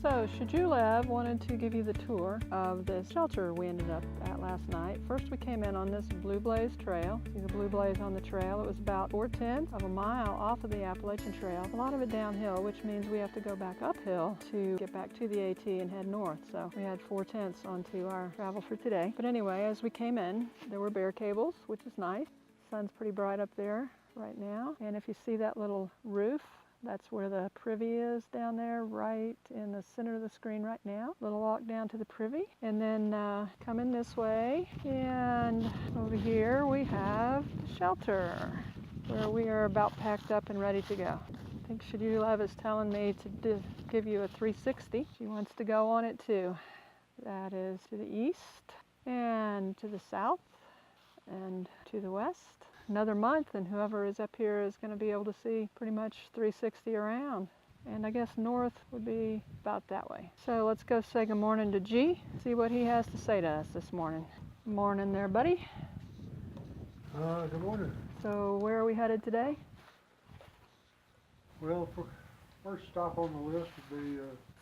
So Shajulev wanted to give you the tour of this shelter we ended up at last night. First we came in on this Blue Blaze Trail. See the Blue Blaze on the trail? It was about 4/10 of a mile off of the Appalachian Trail. A lot of it downhill, which means we have to go back uphill to get back to the AT and head north. So we had 4/10 onto our travel for today. But anyway, as we came in, there were bear cables, which is nice. Sun's pretty bright up there right now. And if you see that little roof, that's where the privy is down there, right in the center of the screen right now. Little walk down to the privy, and then come in this way. And over here we have the shelter, where we are about packed up and ready to go. I think Shajulev is telling me to give you a 360. She wants to go on it too. That is to the east, and to the south, and to the west. Another month and whoever is up here is going to be able to see pretty much 360 around. And I guess north would be about that way. So let's go say good morning to G, see what he has to say to us this morning. Morning there, buddy. Good morning. So where are we headed today? Well, first stop on the list would be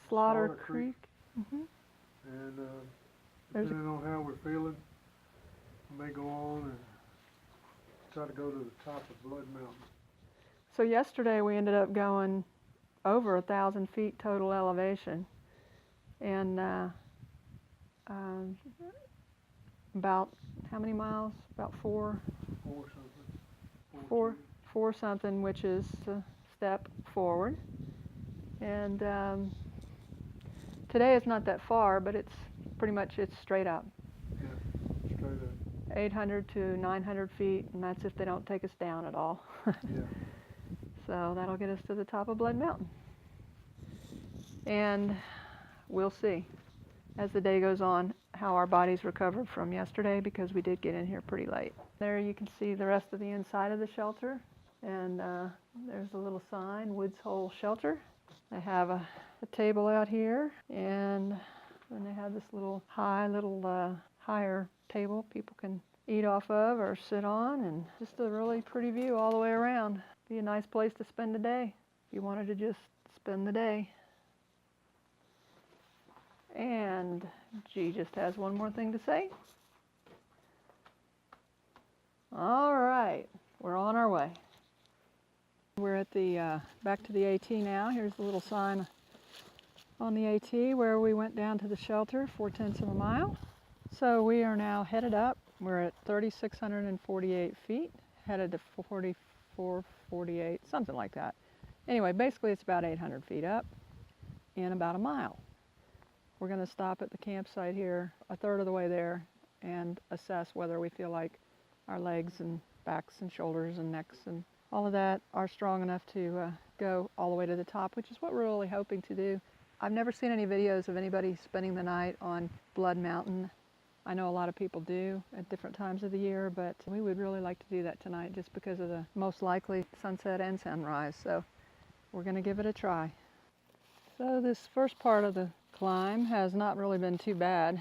Slaughter Creek. And depending on how we're feeling, we may go on and try to go to the top of Blood Mountain. So yesterday we ended up going over 1,000 feet total elevation, and about how many miles? About four something, which is a step forward. And today it's not that far, but it's pretty much straight up. Yeah, straight up. 800 to 900 feet, and that's if they don't take us down at all. Yeah. So that'll get us to the top of Blood Mountain. And we'll see as the day goes on how our bodies recover from yesterday, because we did get in here pretty late. There you can see the rest of the inside of the shelter, and there's a little sign, Woods Hole Shelter. They have a table out here, and then they have this little higher table people can eat off of or sit on, and just a really pretty view all the way around. Be a nice place to spend a day if you wanted to just spend the day. And G just has one more thing to say. All right, we're on our way. We're at the back to the AT now. Here's the little sign on the AT where we went down to the shelter, 4/10 of a mile. So we are now headed up. We're at 3,648 feet, headed to 4,448, something like that. Anyway, basically it's about 800 feet up in about a mile. We're going to stop at the campsite here, a third of the way there, and assess whether we feel like our legs and backs and shoulders and necks and all of that are strong enough to go all the way to the top, which is what we're really hoping to do. I've never seen any videos of anybody spending the night on Blood Mountain. I know a lot of people do at different times of the year, but we would really like to do that tonight just because of the most likely sunset and sunrise. So we're going to give it a try. So this first part of the climb has not really been too bad.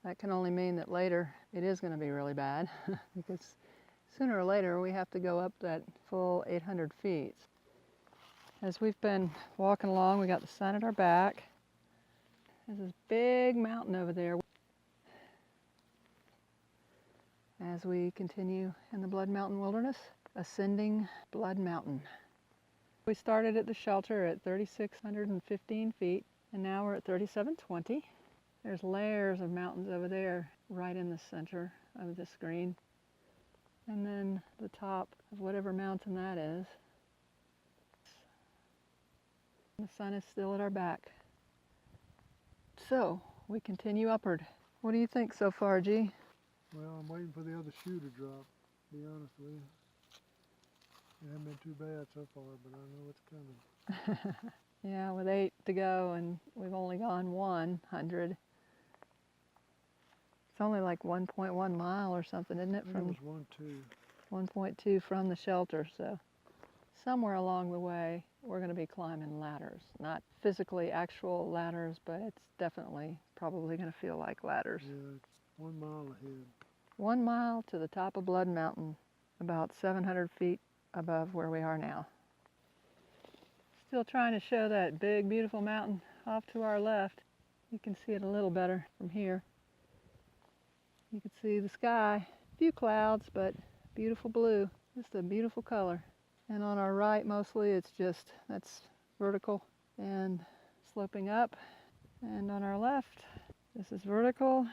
That can only mean that later it is going to be really bad because sooner or later we have to go up that full 800 feet. As we've been walking along, we got the sun at our back. There's this big mountain over there. As we continue in the Blood Mountain wilderness, ascending Blood Mountain. We started at the shelter at 3,615 feet, and now we're at 3,720. There's layers of mountains over there right in the center of the screen. And then the top of whatever mountain that is. The sun is still at our back. So, we continue upward. What do you think so far, G? Well, I'm waiting for the other shoe to drop, to be honest with you. It hasn't been too bad so far, but I know it's coming. Yeah, with 8 to go and we've only gone 100. It's only like 1.1 mile or something, isn't it? It was 1.2. 1.2 from the shelter, so somewhere along the way we're going to be climbing ladders. Not physically actual ladders, but it's definitely probably going to feel like ladders. Yeah, it's 1 mile ahead. 1 mile to the top of Blood Mountain, about 700 feet above where we are now. Still trying to show that big, beautiful mountain off to our left. You can see it a little better from here. You can see the sky, a few clouds, but beautiful blue. Just a beautiful color. And on our right, mostly it's just, that's vertical and sloping up. And on our left, this is vertical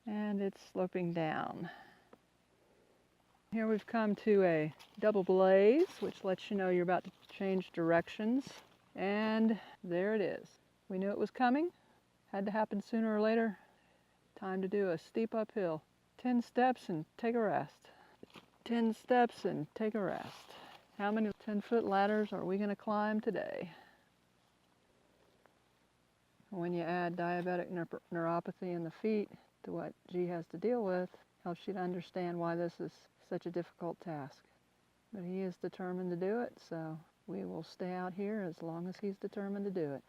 and it's sloping down. Here we've come to a double blaze, which lets you know you're about to change directions. And there it is. We knew it was coming. Had to happen sooner or later. Time to do a steep uphill. 10 steps and take a rest. 10 steps and take a rest. How many 10-foot ladders are we going to climb today? When you add diabetic neuropathy in the feet to what G has to deal with, helps you to understand why this is such a difficult task. But he is determined to do it, so we will stay out here as long as he's determined to do it.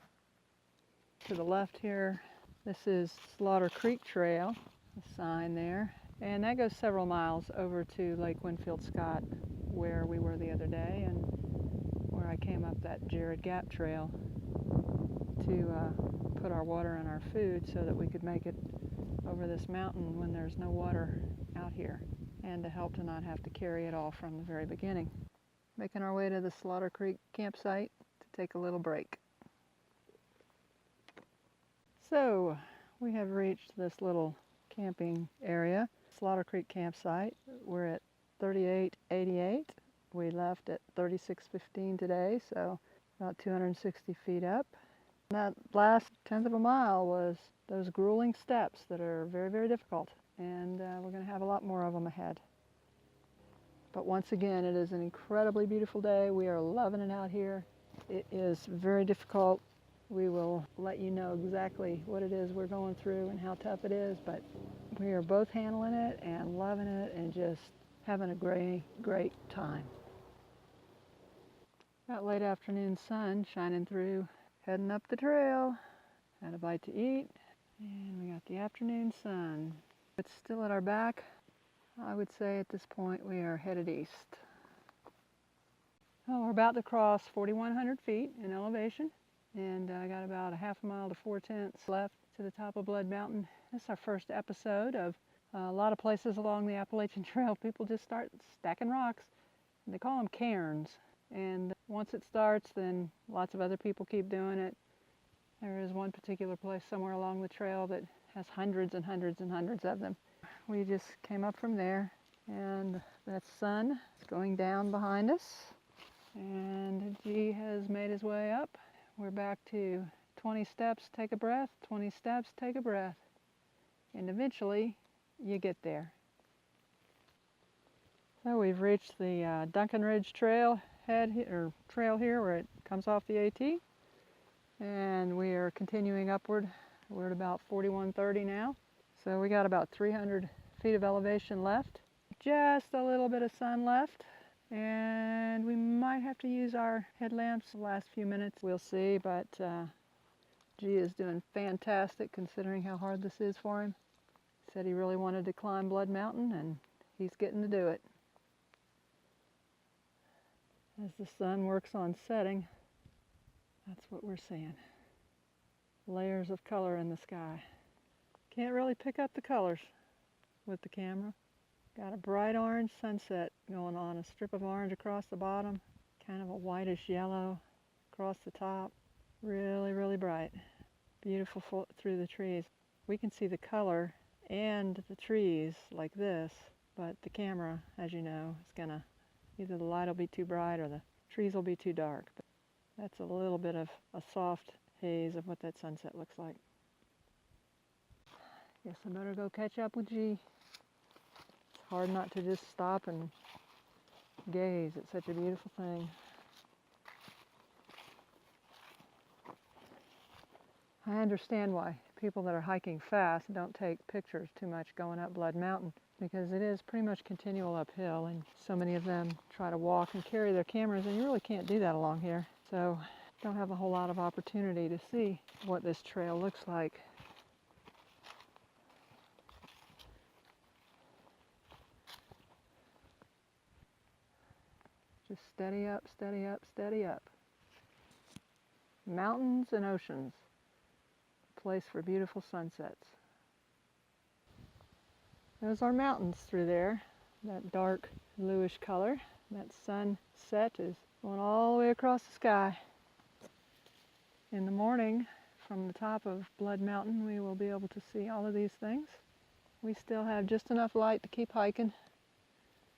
To the left here, this is Slaughter Creek Trail, a sign there. And that goes several miles over to Lake Winfield Scott, where we were the other day and where I came up that Jared Gap Trail to put our water and our food so that we could make it over this mountain when there's no water out here, and to help to not have to carry it all from the very beginning. Making our way to the Slaughter Creek campsite to take a little break. So we have reached this little camping area, Slaughter Creek campsite. We're at 3888. We left at 3615 today, so about 260 feet up. That last 1/10 of a mile was those grueling steps that are very, very difficult, and we're going to have a lot more of them ahead. But once again, it is an incredibly beautiful day. We are loving it out here. It is very difficult. We will let you know exactly what it is we're going through and how tough it is, but we are both handling it and loving it and just having a great, great time. That late afternoon sun shining through, heading up the trail. Had a bite to eat, and we got the afternoon sun. It's still at our back. I would say at this point we are headed east. Oh, we're about to cross 4,100 feet in elevation, and I got about a half a mile to 4/10 left to the top of Blood Mountain. This is our first episode of a lot of places along the Appalachian Trail. People just start stacking rocks. They call them cairns, and once it starts, then lots of other people keep doing it. There is one particular place somewhere along the trail that has hundreds and hundreds and hundreds of them. We just came up from there, and that sun is going down behind us, and G has made his way up. We're back to 20 steps, take a breath, 20 steps, take a breath, and eventually you get there. So we've reached the Duncan Ridge trail here where it comes off the AT, and we are continuing upward. We're at about 4130 now, so we got about 300 feet of elevation left. Just a little bit of sun left, and we might have to use our headlamps the last few minutes. We'll see, but G is doing fantastic considering how hard this is for him. He said he really wanted to climb Blood Mountain, and he's getting to do it. As the sun works on setting, that's what we're seeing. Layers of color in the sky. Can't really pick up the colors with the camera. Got a bright orange sunset going on, a strip of orange across the bottom, kind of a whitish yellow across the top. Really, really bright. Beautiful through the trees. We can see the color and the trees like this, but the camera, as you know, is gonna, either the light will be too bright or the trees will be too dark. But that's a little bit of a soft haze of what that sunset looks like. Guess I better go catch up with G. It's hard not to just stop and gaze at such a beautiful thing. I understand why people that are hiking fast don't take pictures too much going up Blood Mountain, because it is pretty much continual uphill, and so many of them try to walk and carry their cameras, and you really can't do that along here. So don't have a whole lot of opportunity to see what this trail looks like. Just steady up, steady up, steady up. Mountains and oceans. place for beautiful sunsets. There's our mountains through there, that dark bluish color. That sunset is going all the way across the sky. In the morning, from the top of Blood Mountain, we will be able to see all of these things. We still have just enough light to keep hiking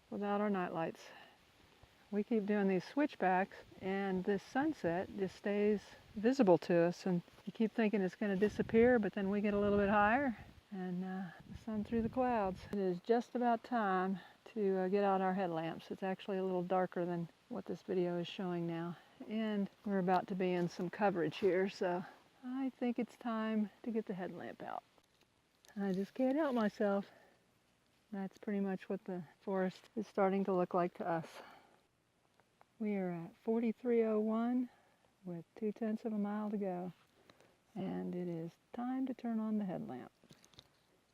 without our night lights. We keep doing these switchbacks, and this sunset just stays visible to us, and you keep thinking it's going to disappear, but then we get a little bit higher, and the sun through the clouds. It is just about time to get out our headlamps. It's actually a little darker than what this video is showing now, and we're about to be in some coverage here, so I think it's time to get the headlamp out. I just can't help myself. That's pretty much what the forest is starting to look like to us. We are at 4301 with 0.2 miles to go, and it is time to turn on the headlamp.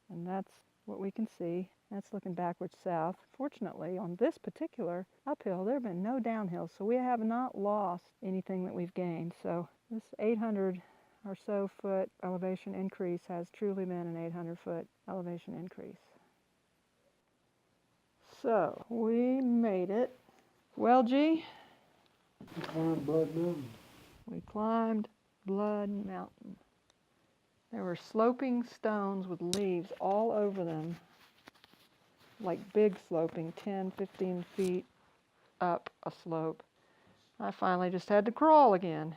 And that's what we can see. That's looking backwards south. Fortunately, on this particular uphill, there have been no downhills, so we have not lost anything that we've gained. So this 800 or so foot elevation increase has truly been an 800-foot elevation increase. So we made it. Well, G? We climbed Blood Mountain. We climbed Blood Mountain. There were sloping stones with leaves all over them, like big sloping, 10, 15 feet up a slope. I finally just had to crawl again.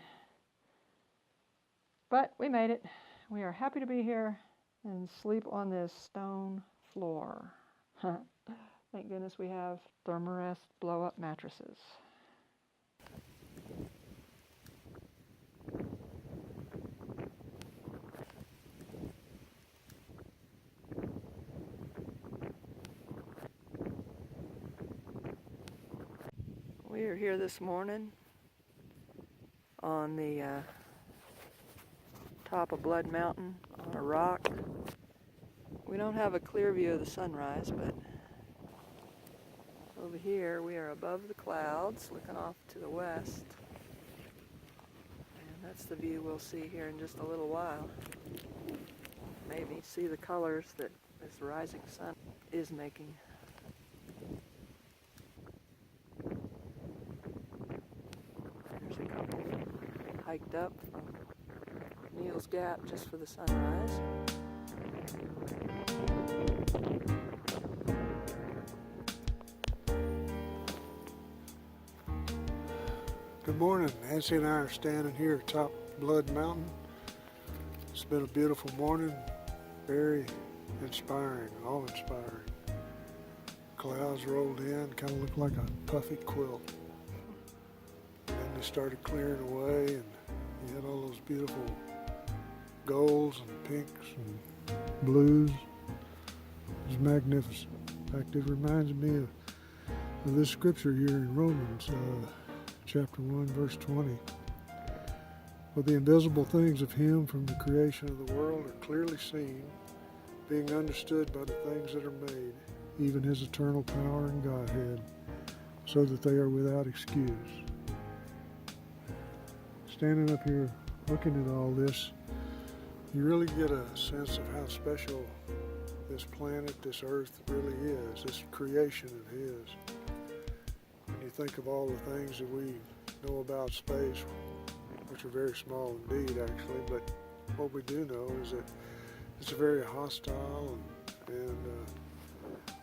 But we made it. We are happy to be here and sleep on this stone floor. Thank goodness we have Thermarest blow-up mattresses. We are here this morning on the top of Blood Mountain on a rock. We don't have a clear view of the sunrise, but over here we are above the clouds looking off to the west. And that's the view we'll see here in just a little while. Maybe see the colors that this rising sun is making. There's a couple hiked up from Neal's Gap just for the sunrise. Good morning. Nancy and I are standing here atop Blood Mountain. It's been a beautiful morning, very inspiring, awe-inspiring. Clouds rolled in, kind of looked like a puffy quilt. And then they started clearing away, and you had all those beautiful golds and pinks and blues. It was magnificent. In fact, it reminds me of this scripture here in Romans, chapter 1, verse 20. For the invisible things of him from the creation of the world are clearly seen, being understood by the things that are made, even his eternal power and Godhead, so that they are without excuse. Standing up here looking at all this, you really get a sense of how special this planet, this earth really is, this creation of his. When you think of all the things that we know about space, which are very small indeed actually, but what we do know is that it's a very hostile and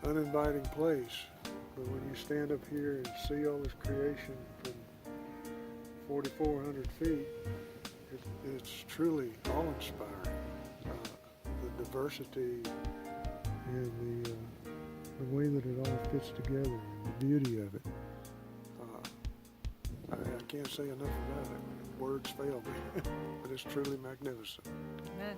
uninviting place. But when you stand up here and see all this creation from 4,400 feet, it's truly awe-inspiring. The diversity and the way that it all fits together, and the beauty of it. I can't say enough about it. Words fail me, but it's truly magnificent. Amen.